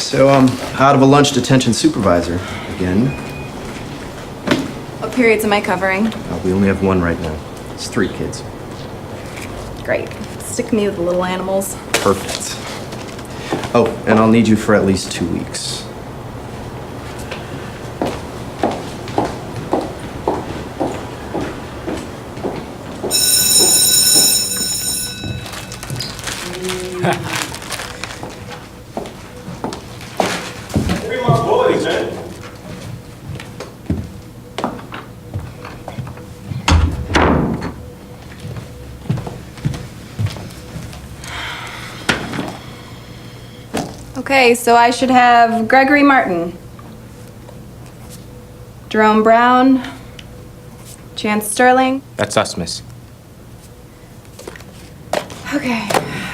So I'm out of a lunch detention supervisor again. What periods am I covering? We only have one right now. It's 3 kids. Great. Stick me with the little animals. Perfect. Oh, and I'll need you for at least 2 weeks. Hey, my boys, man. Okay, so I should have Gregory Martin, Jerome Brown, Chance Sterling. That's us, miss. Okay,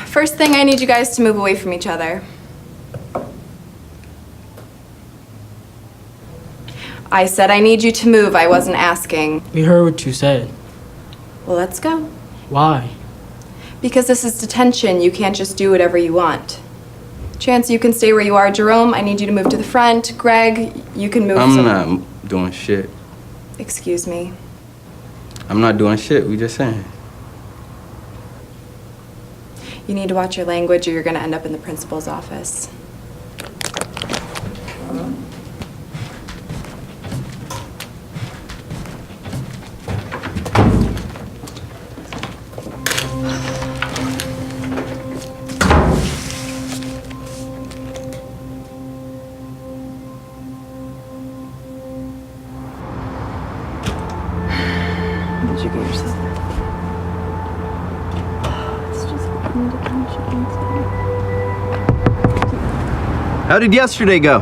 first thing I need you guys to move away from each other. I said I need you to move, I wasn't asking. We heard what you said. Well, let's go. Why? Because this is detention, you can't just do whatever you want. Chance, you can stay where you are. Jerome, I need you to move to the front. Greg, you can move I'm not doing shit. Excuse me. I'm not doing shit, we just saying. You need to watch your language or you're gonna end up in the principal's office. What did you get yourself? It's just How did yesterday go?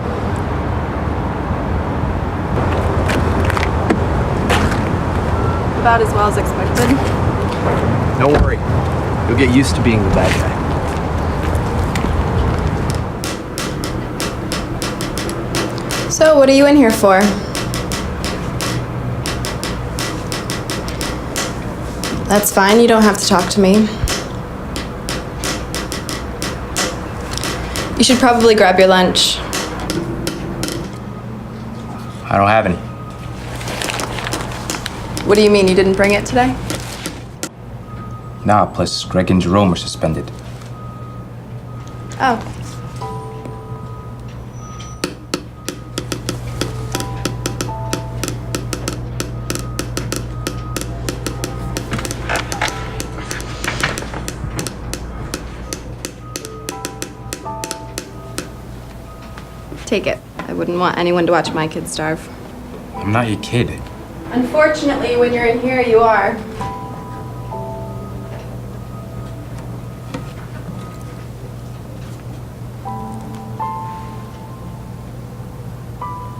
about as well as expected. Don't worry. You'll get used to being the bad guy. So, what are you in here for? That's fine, you don't have to talk to me. You should probably grab your lunch. I don't have any. What do you mean, you didn't bring it today? Nah, plus Greg and Jerome are suspended. Oh. Take it. I wouldn't want anyone to watch my kids starve. I'm not your kid. Unfortunately, when you're in here, you are.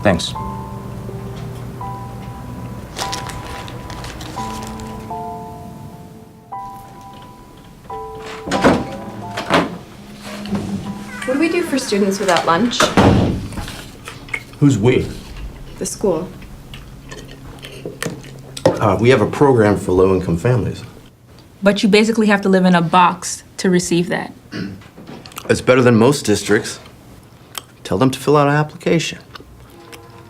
Thanks. What do we do for students without lunch? Who's we? The school. We have a program for low-income families. But you basically have to live in a box to receive that. It's better than most districts. Tell them to fill out an application.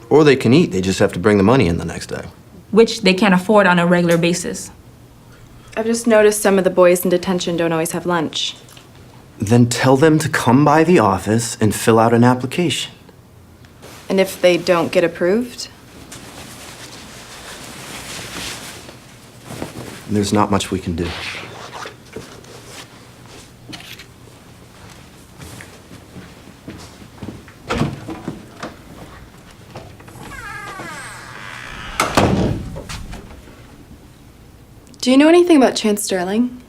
Or they can eat, they just have to bring the money in the next day. Which they can't afford on a regular basis. I've just noticed some of the boys in detention don't always have lunch. Then tell them to come by the office and fill out an application. And if they don't get approved? There's not much we can do. Do you know anything about Chance Sterling?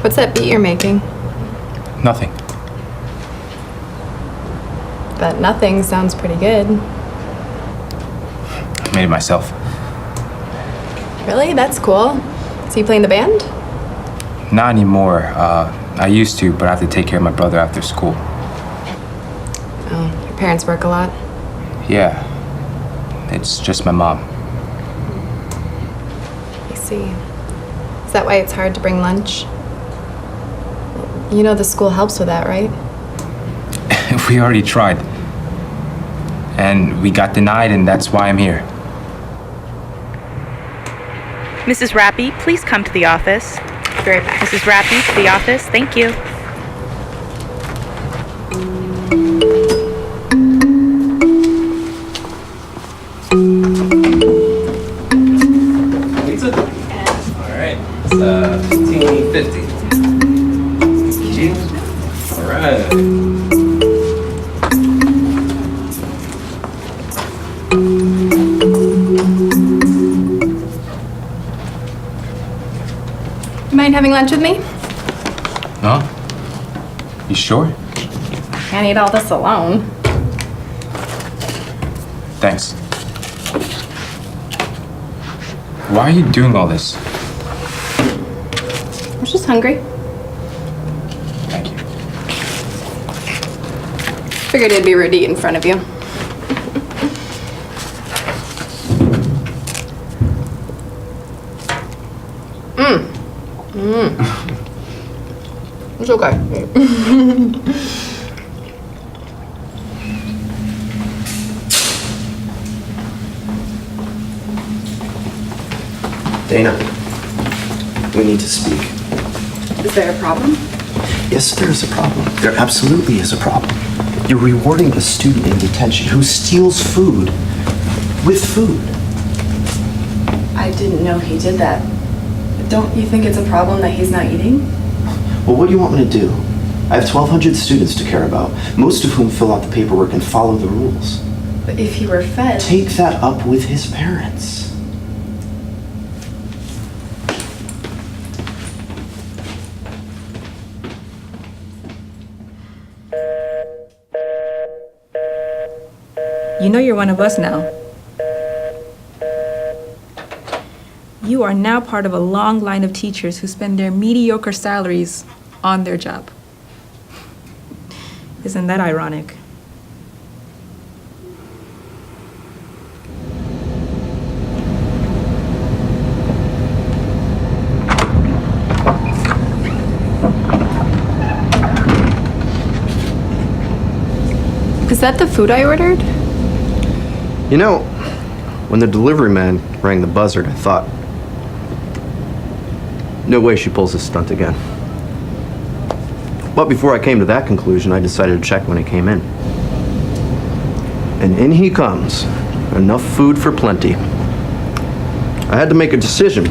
What's that beat you're making? Nothing. That nothing sounds pretty good. I made it myself. Really? That's cool. So you play in the band? Not anymore. I used to, but I have to take care of my brother after school. Oh, your parents work a lot? Yeah. It's just my mom. I see. Is that why it's hard to bring lunch? You know the school helps with that, right? We already tried. And we got denied, and that's why I'm here. Mrs. Rappy, please come to the office. Be right back. Mrs. Rappy, to the office. Thank you. Pizza? All right. It's $15.50. All right. Mind having lunch with me? No? You sure? Can't eat all this alone. Thanks. Why are you doing all this? I was just hungry. Thank you. Figured it'd be rude to eat in front of you. It's okay. Dana, we need to speak. Is there a problem? Yes, there is a problem. There absolutely is a problem. You're rewarding a student in detention who steals food with food. I didn't know he did that. Don't you think it's a problem that he's not eating? Well, what do you want me to do? I have 1,200 students to care about, most of whom fill out the paperwork and follow the rules. But if he were fed... Take that up with his parents. You know you're one of us now. You are now part of a long line of teachers who spend their mediocre salaries on their job. Isn't that ironic? Is that the food I ordered? You know, when the delivery man rang the buzzard, I thought, no way she pulls this stunt again. But before I came to that conclusion, I decided to check when he came in. And in he comes. Enough food for plenty. I had to make a decision.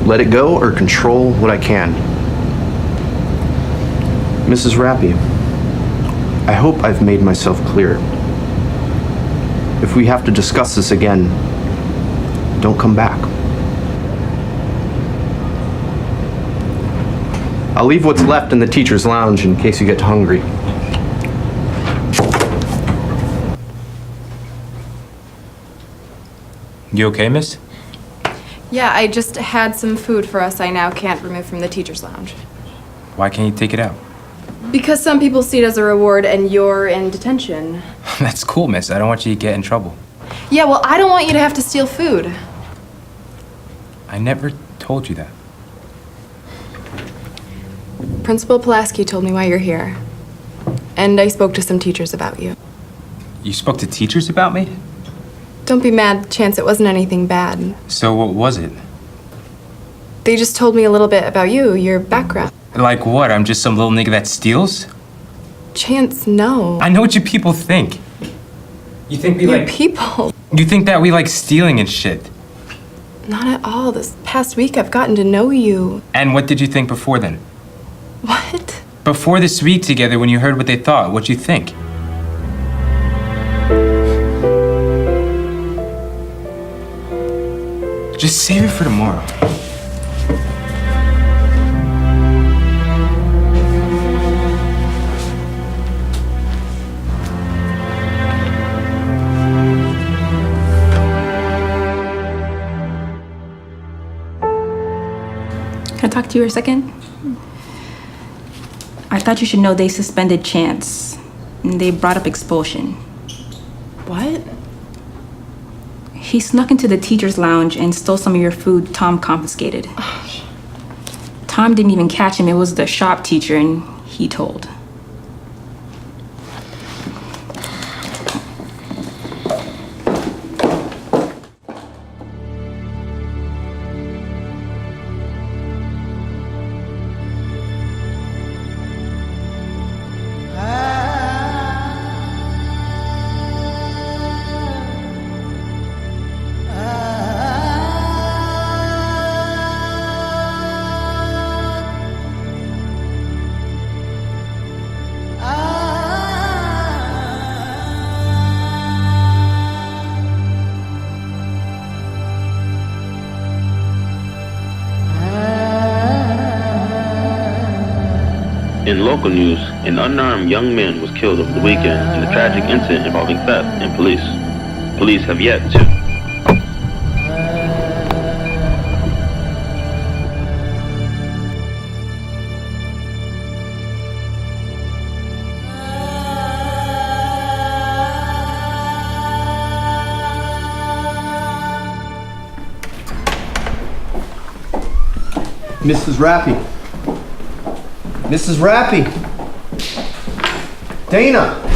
Let it go or control what I can. Mrs. Rappy, I hope I've made myself clear. If we have to discuss this again, don't come back. I'll leave what's left in the teacher's lounge in case you get hungry. You okay, miss? Yeah, I just had some food for us I now can't remove from the teacher's lounge. Why can't you take it out? Because some people see it as a reward and you're in detention. That's cool, miss. I don't want you to get in trouble. Yeah, well, I don't want you to have to steal food. I never told you that. Principal Pulaski told me why you're here. And I spoke to some teachers about you. You spoke to teachers about me? Don't be mad, Chance, it wasn't anything bad. So what was it? They just told me a little bit about you, your background. Like what? I'm just some little nigga that steals? Chance, no. I know what you people think. You think we Your like... people. You think that we like stealing and shit. Not at all. This past week I've gotten to know you. And what did you think before then? What? Before this week together when you heard what they thought, what'd you think? Just save it for tomorrow. talk to you for a second? I thought you should know they suspended Chance. And they brought up expulsion. What? He snuck into the teacher's lounge and stole some of your food Tom confiscated. Tom didn't even catch him. It was the shop teacher, and he told. In local news, an unarmed young man was killed over the weekend in a tragic incident involving theft and police. Police have yet to. Mrs. Rappy. Mrs. Rappy. Dana.